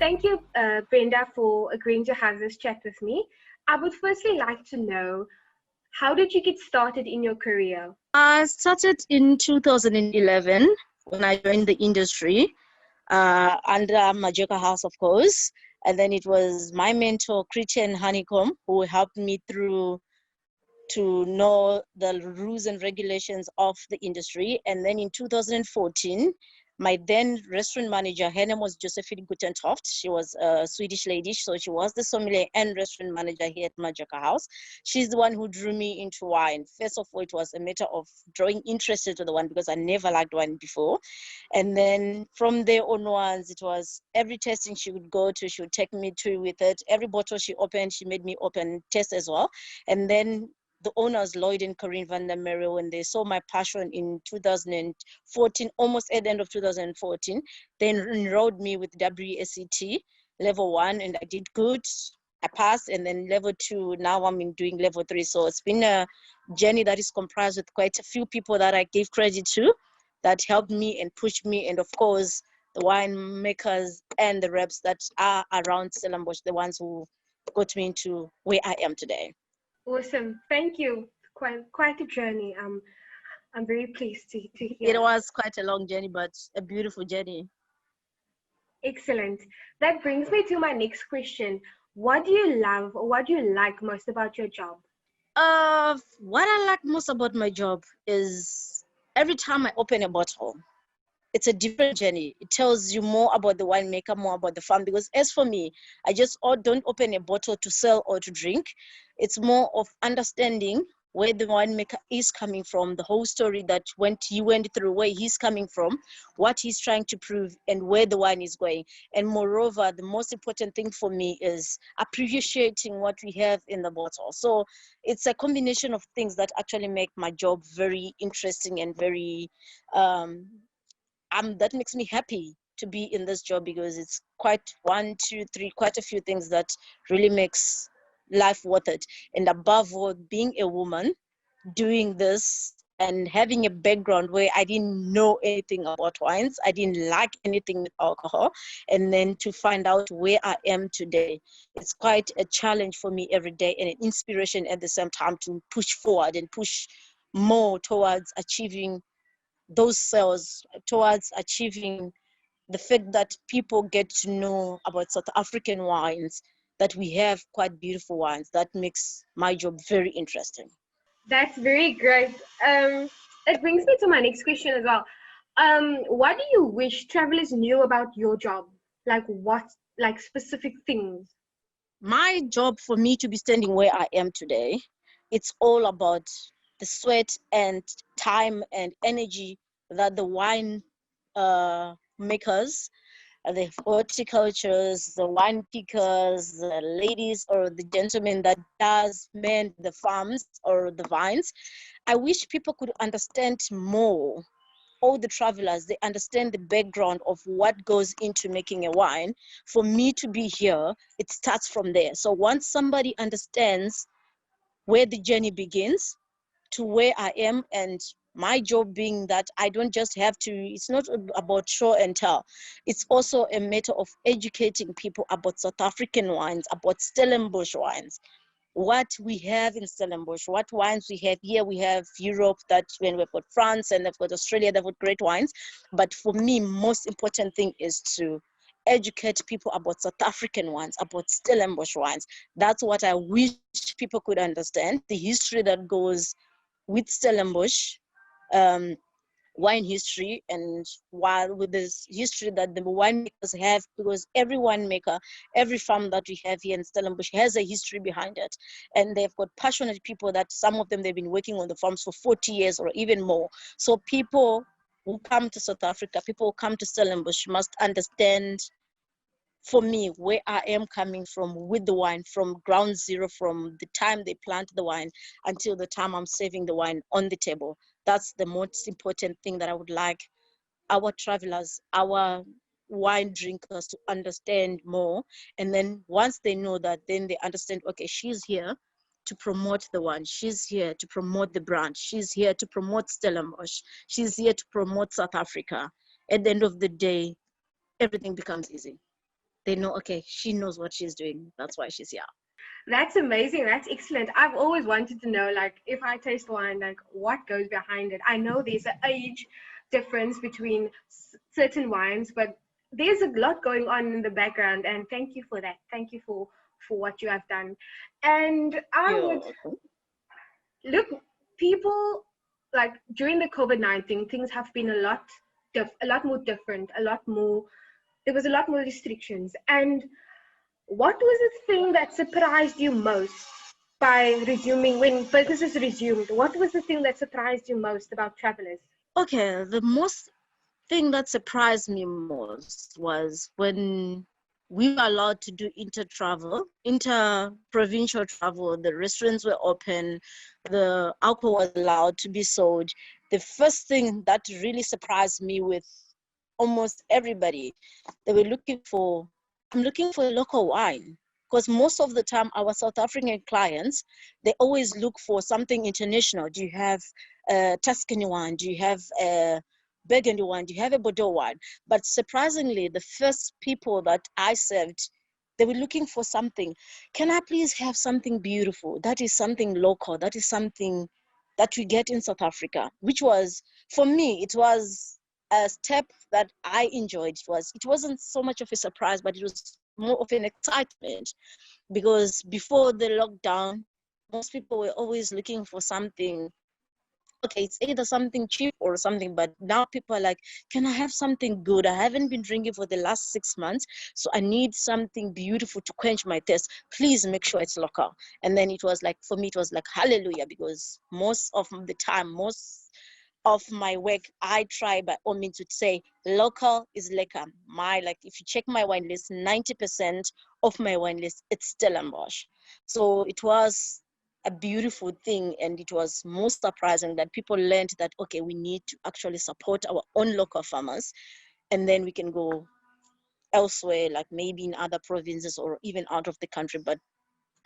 Thank you, Brenda, for agreeing to have this chat with me. I would firstly like to know, how did you get started in your career? I started in 2011 when I joined the industry under Majeka House, of course. And then it was my mentor, Christian Honeycomb, who helped me through to know the rules and regulations of the industry. And then in 2014, my then restaurant manager, her name was Josephine Gutentoft. She was a Swedish lady, so she was the sommelier and restaurant manager here at Majeka House. She's the one who drew me into wine. First of all, it was a matter of drawing interest into the wine because I never liked wine before. And then from there onwards, it was every tasting she would go to, she would take me to with it. Every bottle she opened, she made me open taste as well. And then the owners, Lloyd and Corinne van der Merwe, when they saw my passion in 2014, almost at the end of 2014, they enrolled me with WSET level 1, and I did good. I passed, and then level 2, now I'm doing level 3. So it's been a journey that is comprised with quite a few people that I gave credit to, that helped me and pushed me, and of course, the winemakers and the reps that are around Stellenbosch, the ones who got me into where I am today. Awesome. Thank you. Quite a journey. I'm very pleased to hear. It was quite a long journey, but a beautiful journey. Excellent. That brings me to my next question. What do you love, or what do you like most about your job? What I like most about my job is every time I open a bottle, it's a different journey. It tells you more about the winemaker, more about the farm. Because as for me, I just don't open a bottle to sell or to drink. It's more of understanding where the winemaker is coming from, the whole story that he went through, where he's coming from, what he's trying to prove, and where the wine is going. And moreover, the most important thing for me is appreciating what we have in the bottle. So it's a combination of things that actually make my job very interesting and very that makes me happy to be in this job, because it's quite quite a few things that really makes life worth it. And above all, being a woman doing this and having a background where I didn't know anything about wines, I didn't like anything with alcohol, and then to find out where I am today, it's quite a challenge for me every day, and an inspiration at the same time to push forward and push more towards achieving those sales, towards achieving the fact that people get to know about South African wines, that we have quite beautiful wines. That makes my job very interesting. That's very great. It brings me to my next question as well. What do you wish travelers knew about your job? Like specific things? My job, for me to be standing where I am today, it's all about the sweat and time and energy that the wine makers, the horticulturists, the wine pickers, the ladies or the gentlemen that does man the farms or the vines. I wish people could understand more. All the travelers, they understand the background of what goes into making a wine. For me to be here, it starts from there. So once somebody understands where the journey begins to where I am, and my job being that I don't just have to, it's not about show and tell. It's also a matter of educating people about South African wines, about Stellenbosch wines, what we have in Stellenbosch, what wines we have here. We have Europe, that when we've got France, and they've got Australia, they've got great wines. But for me, most important thing is to educate people about South African wines, about Stellenbosch wines. That's what I wish people could understand, the history that goes with Stellenbosch, wine history, and while with this history that the winemakers have, because every winemaker, every farm that we have here in Stellenbosch has a history behind it, and they've got passionate people that some of them, they've been working on the farms for 40 years or even more. So people who come to South Africa, people who come to Stellenbosch must understand, for me, where I am coming from with the wine, from ground zero, from the time they plant the wine until the time I'm serving the wine on the table. That's the most important thing that I would like our travelers, our wine drinkers to understand more. And then once they know that, then they understand, okay, she's here to promote the wine. She's here to promote the brand. She's here to promote Stellenbosch. She's here to promote South Africa. At the end of the day, everything becomes easy. they know, okay, she knows what she's doing. That's why she's here. That's amazing. That's excellent. I've always wanted to know, like, if I taste wine, like, what goes behind it. I know there's an age difference between certain wines, but there's a lot going on in the background. And thank you for that. Thank you for what you have done. And I You're would welcome. look, people, like, during the COVID-19, things have been a lot more different, a lot more. There was a lot more restrictions. And what was the thing that surprised you most by resuming, when businesses resumed? What was the thing that surprised you most about travelers? Okay, the most thing that surprised me most was when we were allowed to do inter-provincial travel. The restaurants were open, the alcohol was allowed to be sold. The first thing that really surprised me with almost everybody, they were I'm looking for a local wine. Because most of the time, our South African clients, they always look for something international. Do you have a Tuscany wine? Do you have a Burgundy wine? Do you have a Bordeaux wine? But surprisingly, the first people that I served, they were looking for something. Can I please have something beautiful? That is something local. That is something that we get in South Africa, which was, for me, it was a step that I enjoyed. It wasn't so much of a surprise, but it was more of an excitement, because before the lockdown, most people were always looking for something. Okay, it's either something cheap or something, but now people are like, can I have something good? I haven't been drinking for the last 6 months, so I need something beautiful to quench my thirst. Please make sure it's local. And then it was like, for me, it was like hallelujah, because most of the time, most of my work, I try by all means to say local is lekker. Like, if you check my wine list, 90% of my wine list, it's Stellenbosch. So it was a beautiful thing, and it was most surprising that people learned that, okay, we need to actually support our own local farmers, and then we can go elsewhere, like maybe in other provinces or even out of the country. But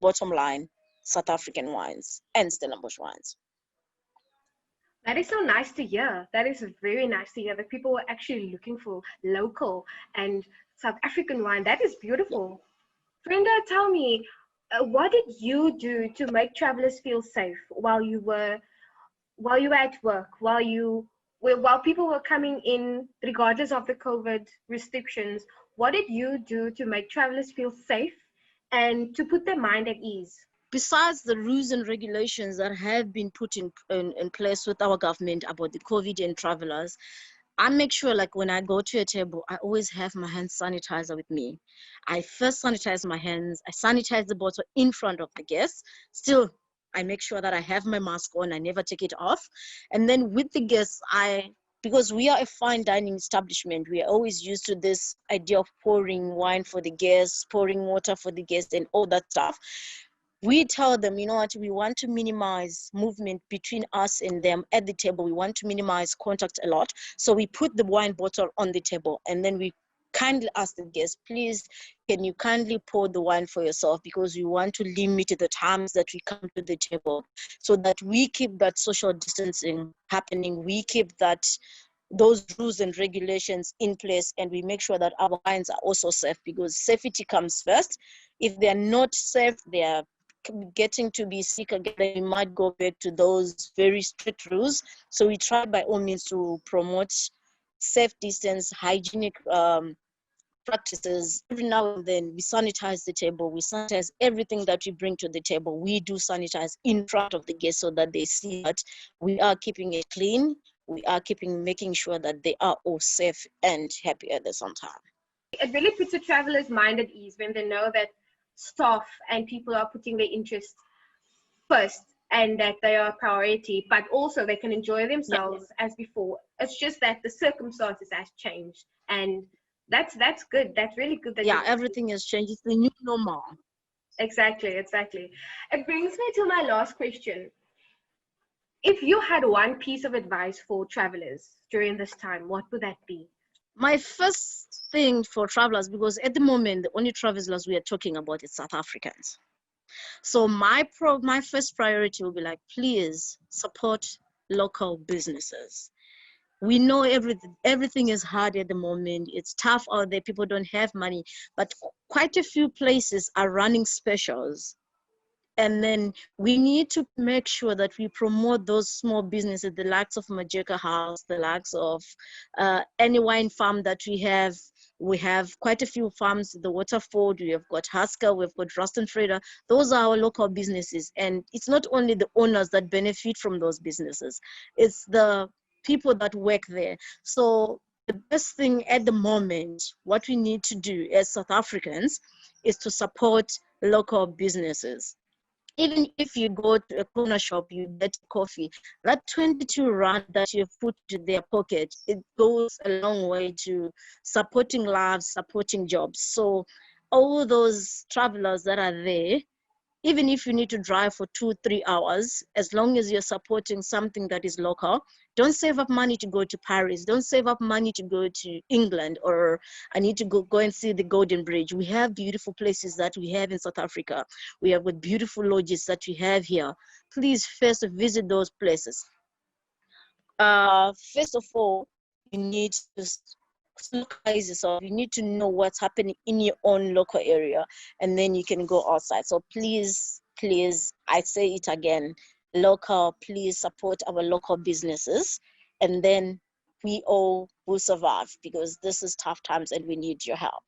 bottom line, South African wines and Stellenbosch wines. That is so nice to hear. That is very nice to hear that people were actually looking for local and South African wine. That is Yeah. beautiful. Brenda, tell me, what did you do to make travelers feel safe while you were at work, while people were coming in, regardless of the COVID restrictions? What did you do to make travelers feel safe and to put their mind at ease? Besides the rules and regulations that have been put in place with our government about the COVID and travelers, I make sure, like, when I go to a table, I always have my hand sanitizer with me. I first sanitize my hands, I sanitize the bottle in front of the guests. Still, I make sure that I have my mask on, I never take it off. And then with the guests, because we are a fine dining establishment, we are always used to this idea of pouring wine for the guests, pouring water for the guests, and all that stuff. We tell them, you know what, we want to minimize movement between us and them at the table. We want to minimize contact a lot. So we put the wine bottle on the table, and then we kindly ask the guests, please, can you kindly pour the wine for yourself, because we want to limit the times that we come to the table, so that we keep that social distancing happening. We keep those rules and regulations in place, and we make sure that our wines are also safe, because safety comes first. If they're not safe, they are getting to be sick again, then we might go back to those very strict rules. So we try by all means to promote safe distance, hygienic practices. Every now and then we sanitize the table, we sanitize everything that we bring to the table. We do sanitize in front of the guests, so that they see that we are keeping it clean. We are making sure that they are all safe and happy at the same time. It really puts a traveler's mind at ease when they know that staff and people are putting their interests first and that they are a priority, but also they can enjoy Yeah, themselves as before. It's just that the circumstances has changed, and that's good. That's really good that yeah, you. everything has changed. It's the new normal. Exactly, exactly. It brings me to my last question. If you had one piece of advice for travelers during this time, what would that be? My first thing for travelers, because at the moment, the only travelers we are talking about is South Africans. So my first priority will be like, please support local businesses. We know everything is hard at the moment. It's tough out there. People don't have money, but quite a few places are running specials. And then we need to make sure that we promote those small businesses, the likes of Majeka House, the likes of any wine farm that we have. We have quite a few farms, the Waterford, we have got Husker, we've got Ruston Fraser. Those are our local businesses. And it's not only the owners that benefit from those businesses, it's the people that work there. So the best thing at the moment, what we need to do as South Africans is to support local businesses. Even if you go to a corner shop, you get coffee, that 22 rand that you put to their pocket, it goes a long way to supporting lives, supporting jobs. So all those travelers that are there, even if you need to drive for 2-3 hours, as long as you're supporting something that is local, don't save up money to go to Paris. Don't save up money to go to England, or I need to go and see the Golden Bridge. We have beautiful places that we have in South Africa. We have with beautiful lodges that we have here. Please first visit those places. First of all, you need to localize yourself. You need to know what's happening in your own local area, and then you can go outside. So please, I say it again, local, please support our local businesses, and then we all will survive, because this is tough times and we need your help.